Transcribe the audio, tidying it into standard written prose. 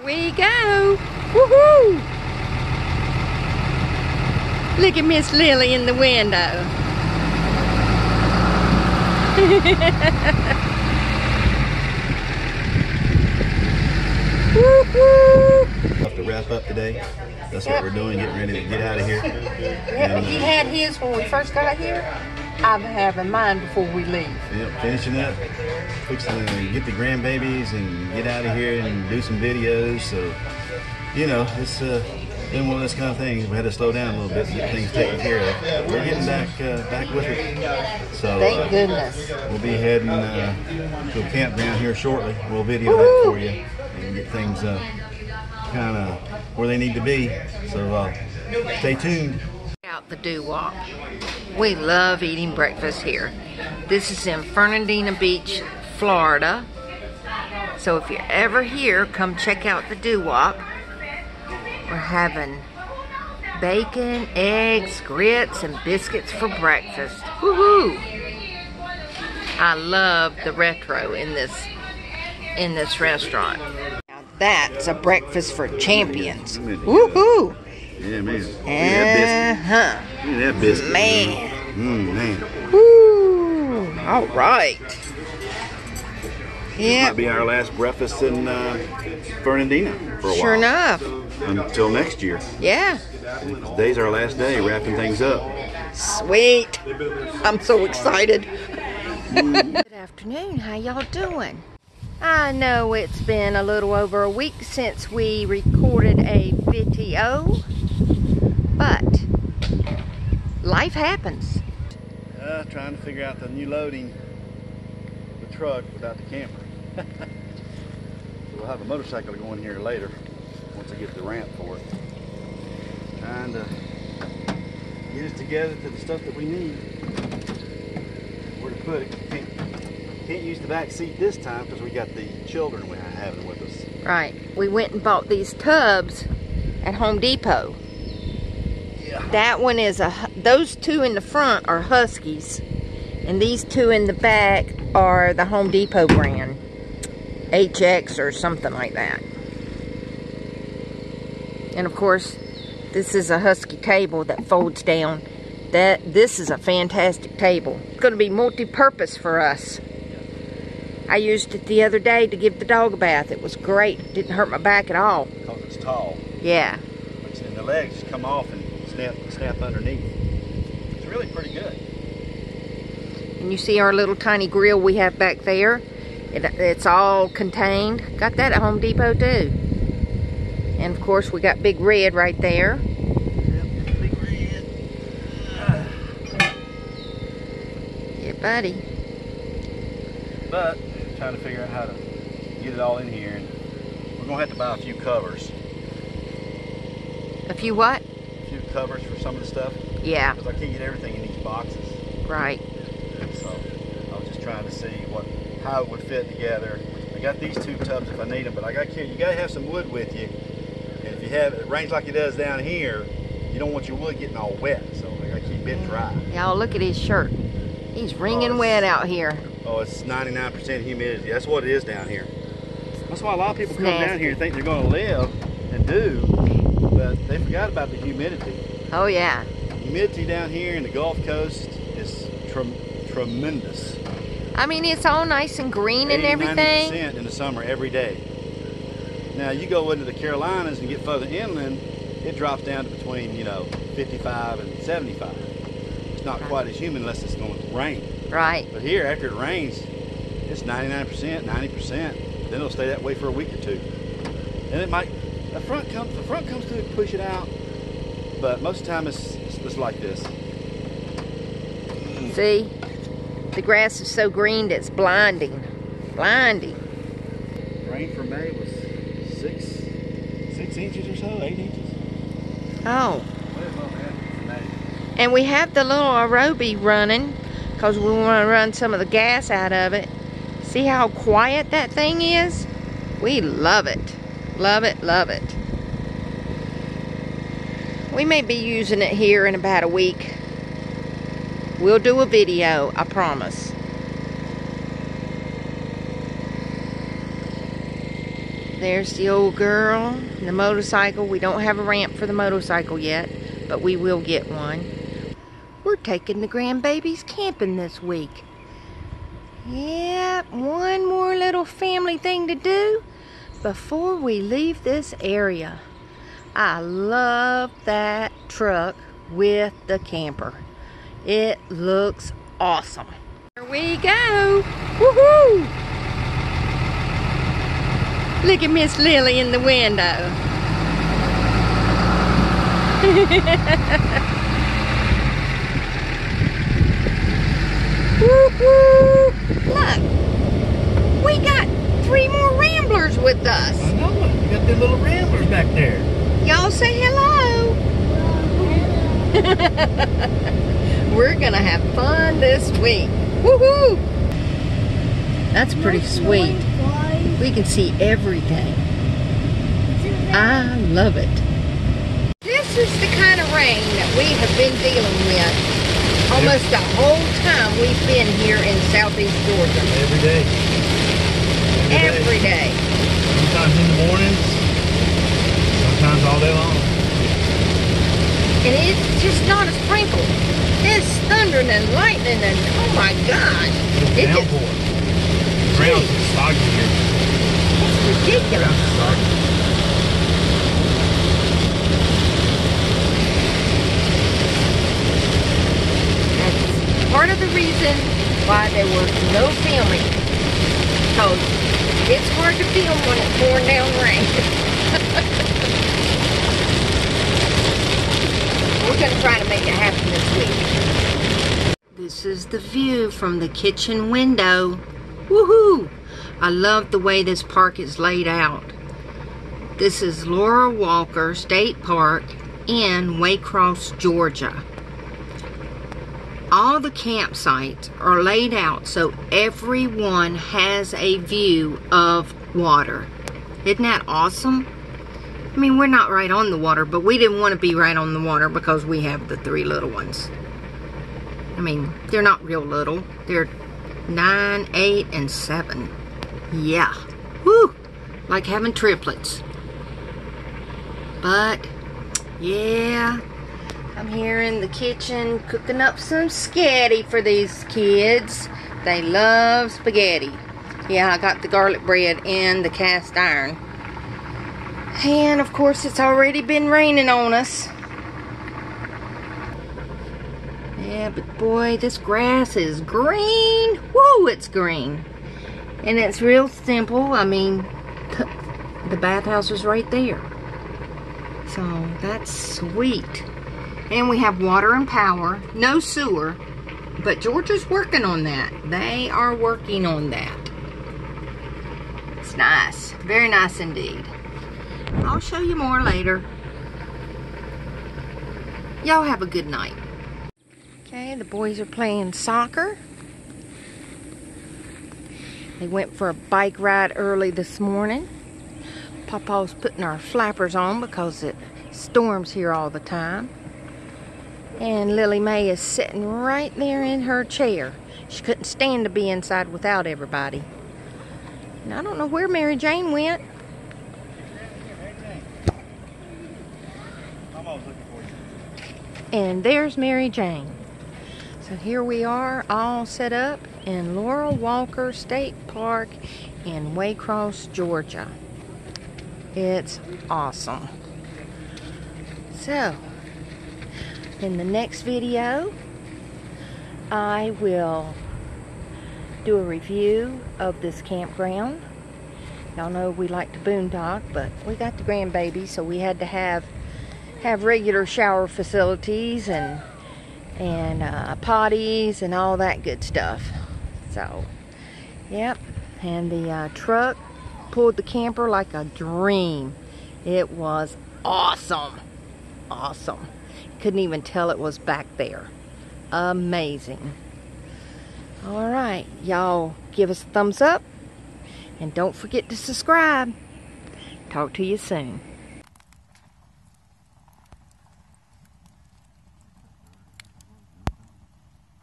we go. Woohoo! Look at Miss Lily in the window. Woohoo! Have to wrap up today. That's what we're doing, getting ready to get out of here. Yep, he had his when we first got here. I'm having mine before we leave. Yep, finishing up, fixing to get the grandbabies and get out of here and do some videos. So, you know, it's been one of those kind of things. We had to slow down a little bit to get things taken care of. But we're getting back with it. So, thank goodness. We'll be heading to a campground here shortly. We'll video that for you and get things kind of where they need to be. So, stay tuned. Out the doo-wop. We love eating breakfast here. This is in Fernandina Beach, Florida. So if you're ever here, come check out the doo-wop. We're having bacon, eggs, grits, and biscuits for breakfast. Woohoo! I love the retro in this restaurant. Now that's a breakfast for champions. Woohoo! Yeah, man. Look at that biscuit. Man. Man. Woo! All right. This might be our last breakfast in Fernandina for a while. Sure enough. Until next year. Yeah. Today's our last day, wrapping things up. Sweet. I'm so excited. Good afternoon. How y'all doing? I know it's been a little over a week since we recorded a video, but life happens. Trying to figure out the new loading the truck without the camper. So we'll have a motorcycle to go in here later once I get the ramp for it. Trying to get it together to the stuff that we need. Where to put it. Can't use the back seat this time because we got the children we have with us. Right. We went and bought these tubs at Home Depot. Yeah. That one is those two in the front are Huskies, and these two in the back are the Home Depot brand, HX or something like that. And of course, this is a Husky table that folds down. This is a fantastic table. It's going to be multi-purpose for us. I used it the other day to give the dog a bath. It was great. It didn't hurt my back at all. Because it's tall. Yeah. And the legs come off and snap underneath. It's really pretty good. And you see our little tiny grill we have back there? It's all contained. Got that at Home Depot too. And of course we got Big Red right there. Yep, Big Red. Yeah, buddy. But trying to figure out how to get it all in here, and we're gonna have to buy a few covers. A few what? A few covers for some of the stuff. Yeah. Because I can't get everything in these boxes. Right. So I was just trying to see how it would fit together. I got these two tubs if I need them, but you gotta have some wood with you. And if it rains like it does down here, you don't want your wood getting all wet. So I gotta keep it dry. Y'all look at his shirt. He's wringing wet out here. Oh, it's 99% humidity. That's what it is down here. That's why a lot of people come down here and think they're going to live and do, but they forgot about the humidity. Oh, yeah. Humidity down here in the Gulf Coast is tremendous. I mean, it's all nice and green and everything. 90% in the summer every day. Now, you go into the Carolinas and get further inland, it drops down to between, 55 and 75. It's not quite as humid unless it's going to rain. Right. But here, after it rains, it's 99%, 90%. Then it'll stay that way for a week or two. And it might, the front comes through and push it out. But most of the time, it's like this. See, the grass is so green that it's blinding. Blinding. Rain for May was 6 inches or so, 8 inches. Oh. And we have the little aerobie running because we want to run some of the gas out of it. See how quiet that thing is? We love it. Love it, love it. We may be using it here in about a week. We'll do a video, I promise. There's the old girl, the motorcycle. We don't have a ramp for the motorcycle yet, but we will get one. We're taking the grandbabies camping this week. Yep, one more little family thing to do before we leave this area. I love that truck with the camper. It looks awesome. Here we go. Woohoo! Look at Miss Lily in the window. Woo-hoo! Look, we got 3 more ramblers with us. I know it. You got them little ramblers back there. Y'all say hello. We're gonna have fun this week. Woohoo! That's pretty sweet. We can see everything. I love it. This is the kind of rain that we have been dealing with almost the whole time we've been here in southeast Georgia. Every day. Every day. Sometimes in the mornings, sometimes all day long. And it's just not a sprinkle. It's thundering and lightning and oh my gosh. It's downpour. The ground's soggy here. It's ridiculous. That's part of the reason why there was no filming. Because it's hard to film when it's pouring down rain. We're going to try to make it happen this week. This is the view from the kitchen window. Woohoo! I love the way this park is laid out. This is Luara Walker State Park in Waycross, Georgia. All the campsites are laid out so everyone has a view of water. Isn't that awesome? I mean, we're not right on the water, but we didn't want to be right on the water because we have the 3 little ones. I mean, they're not real little. They're 9, 8, and 7. Yeah. Woo! Like having triplets. But, yeah. I'm here in the kitchen cooking up some spaghetti for these kids. They love spaghetti. Yeah, I got the garlic bread in the cast iron. And, of course, it's already been raining on us. Yeah, but boy, this grass is green. Woo, it's green. And it's real simple. I mean, the bathhouse is right there. So, that's sweet. And we have water and power. No sewer. But Georgia's working on that. They are working on that. It's nice. Very nice indeed. I'll show you more later. Y'all have a good night. Okay, the boys are playing soccer. They went for a bike ride early this morning. Papa's putting our flappers on because it storms here all the time. And Lily Mae is sitting right there in her chair. She couldn't stand to be inside without everybody. And I don't know where Mary Jane went. And there's Mary Jane. So here we are all set up in Luara Walker State Park in Waycross, Georgia. It's awesome. So, in the next video, I will do a review of this campground. Y'all know we like to boondock, but we got the grandbaby, so we had to have regular shower facilities and potties and all that good stuff. So, yep. And the truck pulled the camper like a dream. It was awesome. Awesome. Couldn't even tell it was back there. Amazing. All right. Y'all give us a thumbs up. And don't forget to subscribe. Talk to you soon.